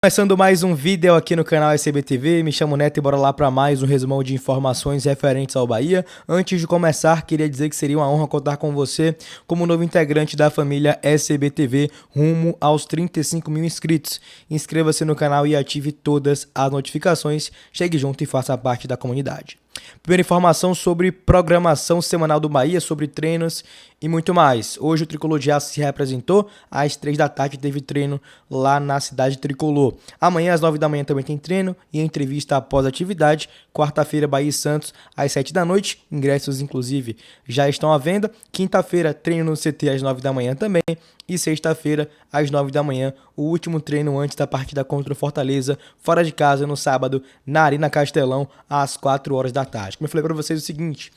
Começando mais um vídeo aqui no canal SBTV, me chamo Neto e bora lá para mais um resumão de informações referentes ao Bahia. Antes de começar, queria dizer que seria uma honra contar com você como novo integrante da família SBTV rumo aos 35 mil inscritos. Inscreva-se no canal e ative todas as notificações, chegue junto e faça parte da comunidade. Primeira informação sobre programação semanal do Bahia, sobre treinos e muito mais. Hoje o Tricolor de Aço se representou, às 3 da tarde teve treino lá na cidade Tricolor. Amanhã às 9 da manhã também tem treino e entrevista após a atividade. Quarta-feira Bahia e Santos às 7 da noite, ingressos inclusive já estão à venda. Quinta-feira treino no CT às 9 da manhã também. E sexta-feira, às 9 da manhã, o último treino antes da partida contra o Fortaleza, fora de casa, no sábado, na Arena Castelão, às 4 horas da tarde. Como eu falei para vocês o seguinte,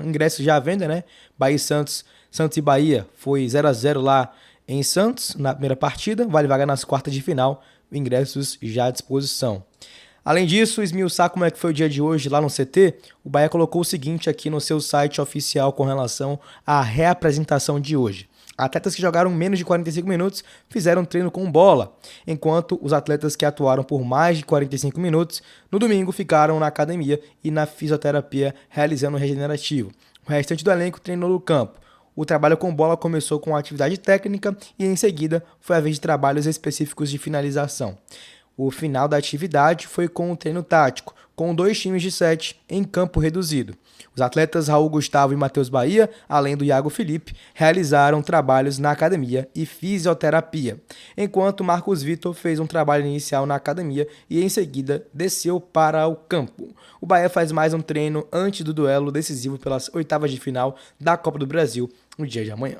ingressos já à venda, né? Bahia e Santos e Bahia foi 0-0 lá em Santos, na primeira partida, vale vaga nas quartas de final, ingressos já à disposição. Além disso, esmiuçar como é que foi o dia de hoje lá no CT, o Bahia colocou o seguinte aqui no seu site oficial com relação à reapresentação de hoje. Atletas que jogaram menos de 45 minutos fizeram treino com bola, enquanto os atletas que atuaram por mais de 45 minutos no domingo ficaram na academia e na fisioterapia realizando o regenerativo. O restante do elenco treinou no campo. O trabalho com bola começou com a atividade técnica e em seguida foi a vez de trabalhos específicos de finalização. O final da atividade foi com o treino tático, com 2 times de 7 em campo reduzido. Os atletas Raul Gustavo e Matheus Bahia, além do Iago Felipe, realizaram trabalhos na academia e fisioterapia, enquanto Marcos Vitor fez um trabalho inicial na academia e em seguida desceu para o campo. O Bahia faz mais um treino antes do duelo decisivo pelas oitavas de final da Copa do Brasil no dia de amanhã.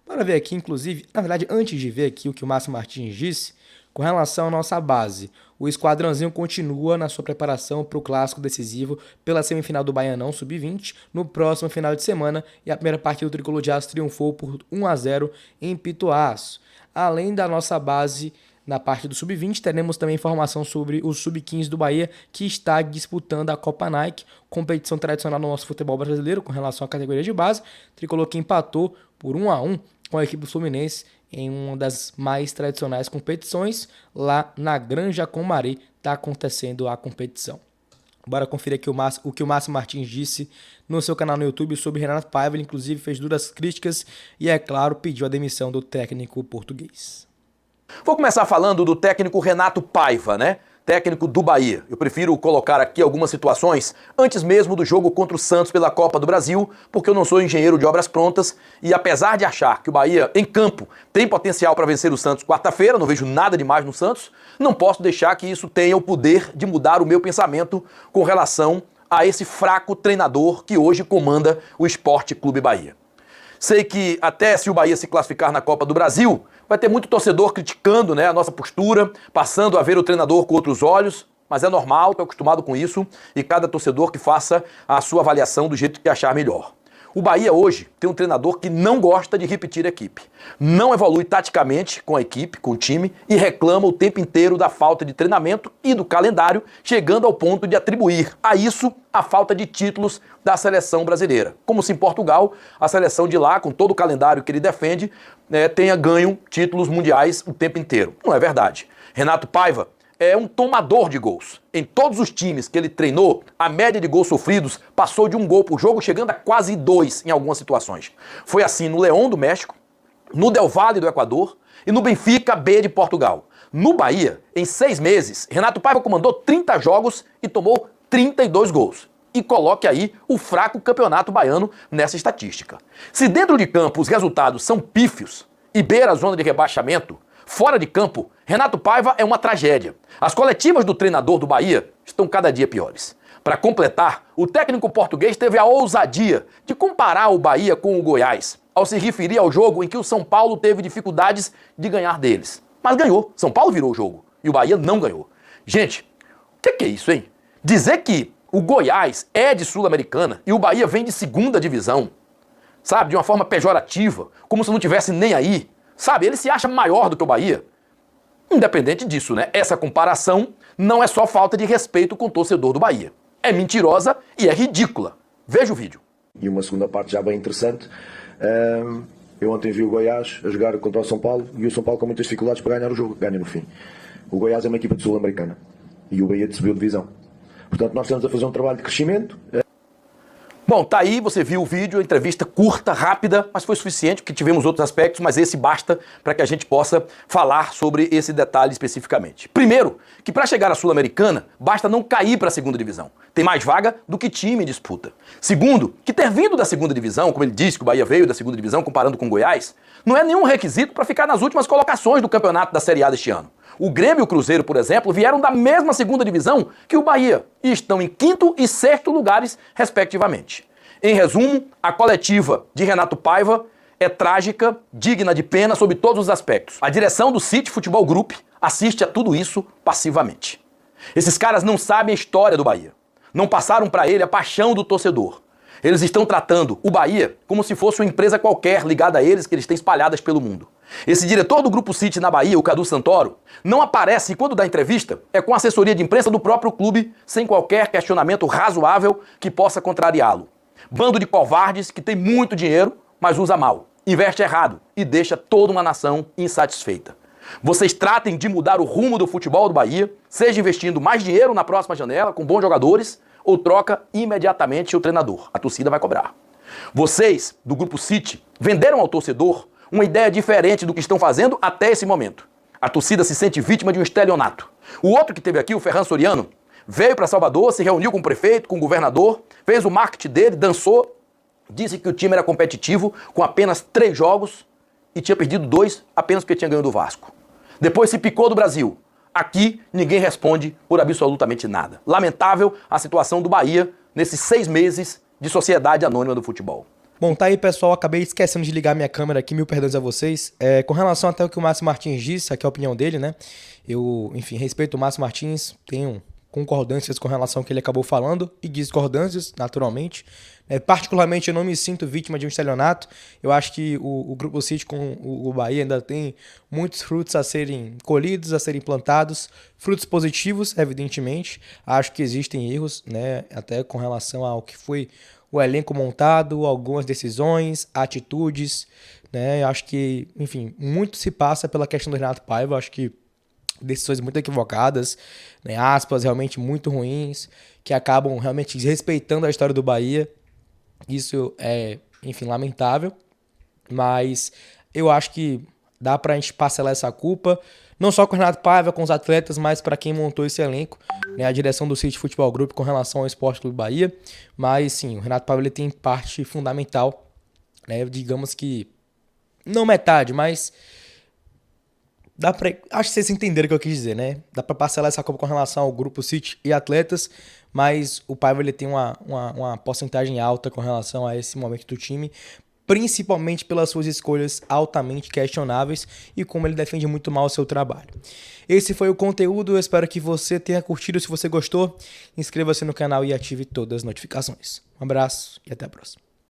Bora ver aqui, inclusive, na verdade, antes de ver aqui o que o Márcio Martins disse, com relação à nossa base, o esquadrãozinho continua na sua preparação para o clássico decisivo pela semifinal do Baianão Sub-20 no próximo final de semana e a primeira partida do Tricolor de Aço triunfou por 1-0 em Pituaço. Além da nossa base na parte do Sub-20, teremos também informação sobre o Sub-15 do Bahia que está disputando a Copa Nike, competição tradicional no nosso futebol brasileiro com relação à categoria de base. Tricolor que empatou por 1-1 com a equipe do Fluminense em uma das mais tradicionais competições, lá na Granja Comari está acontecendo a competição. Bora conferir aqui o que o Márcio Martins disse no seu canal no YouTube sobre Renato Paiva. Ele inclusive fez duras críticas e, é claro, pediu a demissão do técnico português. Vou começar falando do técnico Renato Paiva, né? Técnico do Bahia. Eu prefiro colocar aqui algumas situações antes mesmo do jogo contra o Santos pela Copa do Brasil, porque eu não sou engenheiro de obras prontas e apesar de achar que o Bahia, em campo, tem potencial para vencer o Santos quarta-feira, não vejo nada demais no Santos, não posso deixar que isso tenha o poder de mudar o meu pensamento com relação a esse fraco treinador que hoje comanda o Sport Clube Bahia. Sei que até se o Bahia se classificar na Copa do Brasil, vai ter muito torcedor criticando, né, a nossa postura, passando a ver o treinador com outros olhos, mas é normal, estou acostumado com isso, e cada torcedor que faça a sua avaliação do jeito que achar melhor. O Bahia hoje tem um treinador que não gosta de repetir a equipe, não evolui taticamente com a equipe, com o time, e reclama o tempo inteiro da falta de treinamento e do calendário, chegando ao ponto de atribuir a isso a falta de títulos da seleção brasileira. Como se em Portugal, a seleção de lá, com todo o calendário que ele defende, tenha ganho títulos mundiais o tempo inteiro. Não é verdade. Renato Paiva é um tomador de gols. Em todos os times que ele treinou, a média de gols sofridos passou de 1 gol por jogo, chegando a quase 2 em algumas situações. Foi assim no León do México, no Del Valle do Equador e no Benfica B de Portugal. No Bahia, em 6 meses, Renato Paiva comandou 30 jogos e tomou 32 gols. E coloque aí o fraco campeonato baiano nessa estatística. Se dentro de campo os resultados são pífios e beira a zona de rebaixamento, fora de campo, Renato Paiva é uma tragédia. As coletivas do treinador do Bahia estão cada dia piores. Para completar, o técnico português teve a ousadia de comparar o Bahia com o Goiás, ao se referir ao jogo em que o São Paulo teve dificuldades de ganhar deles. Mas ganhou. São Paulo virou o jogo e o Bahia não ganhou. Gente, o que é isso, hein? Dizer que o Goiás é de Sul-Americana e o Bahia vem de segunda divisão, sabe? De uma forma pejorativa, como se não tivesse nem aí. Sabe, ele se acha maior do que o Bahia. Independente disso, né? Essa comparação não é só falta de respeito com o torcedor do Bahia. É mentirosa e é ridícula. Veja o vídeo. E uma segunda parte já bem interessante. Eu ontem vi o Goiás a jogar contra o São Paulo e o São Paulo com muitas dificuldades para ganhar o jogo. Ganha no fim. O Goiás é uma equipa de Sul-Americana e o Bahia subiu de divisão. Portanto, nós estamos a fazer um trabalho de crescimento. Bom, tá aí, você viu o vídeo, a entrevista curta, rápida, mas foi suficiente, porque tivemos outros aspectos, mas esse basta para que a gente possa falar sobre esse detalhe especificamente. Primeiro, que para chegar à Sul-Americana, basta não cair para a segunda divisão. Tem mais vaga do que time em disputa. Segundo, que ter vindo da segunda divisão, como ele disse que o Bahia veio da segunda divisão, comparando com o Goiás, não é nenhum requisito para ficar nas últimas colocações do campeonato da Série A deste ano. O Grêmio e o Cruzeiro, por exemplo, vieram da mesma segunda divisão que o Bahia e estão em quinto e sexto lugares, respectivamente. Em resumo, a coletiva de Renato Paiva é trágica, digna de pena sob todos os aspectos. A direção do City Futebol Group assiste a tudo isso passivamente. Esses caras não sabem a história do Bahia. Não passaram para ele a paixão do torcedor. Eles estão tratando o Bahia como se fosse uma empresa qualquer ligada a eles que eles têm espalhadas pelo mundo. Esse diretor do Grupo City na Bahia, o Cadu Santoro, não aparece e quando dá entrevista é com assessoria de imprensa do próprio clube, sem qualquer questionamento razoável que possa contrariá-lo. Bando de covardes que tem muito dinheiro, mas usa mal, investe errado e deixa toda uma nação insatisfeita. Vocês tratem de mudar o rumo do futebol do Bahia, seja investindo mais dinheiro na próxima janela, com bons jogadores, ou troca imediatamente o treinador. A torcida vai cobrar. Vocês, do Grupo City, venderam ao torcedor uma ideia diferente do que estão fazendo até esse momento. A torcida se sente vítima de um estelionato. O outro que teve aqui, o Ferran Soriano, veio para Salvador, se reuniu com o prefeito, com o governador, fez o marketing dele, dançou, disse que o time era competitivo com apenas 3 jogos e tinha perdido 2 apenas porque tinha ganho do Vasco. Depois se picou do Brasil. Aqui ninguém responde por absolutamente nada. Lamentável a situação do Bahia nesses 6 meses de sociedade anônima do futebol. Bom, tá aí, pessoal. Acabei esquecendo de ligar minha câmera aqui, mil perdões a vocês. Com relação até o que o Márcio Martins disse, aqui é a opinião dele, né? Eu, enfim, respeito o Márcio Martins, tenho concordâncias com relação ao que ele acabou falando e discordâncias, naturalmente. Particularmente, eu não me sinto vítima de um estelionato. Eu acho que o Grupo City com o Bahia ainda tem muitos frutos a serem colhidos, a serem plantados. Frutos positivos, evidentemente. Acho que existem erros, né? Até com relação ao que foi o elenco montado, algumas decisões, atitudes, né? Acho que, enfim, muito se passa pela questão do Renato Paiva. Acho que decisões muito equivocadas, né, aspas realmente muito ruins, que acabam realmente desrespeitando a história do Bahia. Isso é, enfim, lamentável, mas eu acho que dá pra gente parcelar essa culpa, não só com o Renato Paiva, com os atletas, mas para quem montou esse elenco, né, a direção do City Futebol Group com relação ao Esporte Clube Bahia. Mas sim, o Renato Paiva ele tem parte fundamental, né, digamos que não metade, mas dá pra, acho que vocês entenderam o que eu quis dizer, né? Dá pra parcelar essa culpa com relação ao Grupo City e atletas, mas o Paiva ele tem uma porcentagem alta com relação a esse momento do time, principalmente pelas suas escolhas altamente questionáveis e como ele defende muito mal o seu trabalho. Esse foi o conteúdo, eu espero que você tenha curtido. Se você gostou, inscreva-se no canal e ative todas as notificações. Um abraço e até a próxima.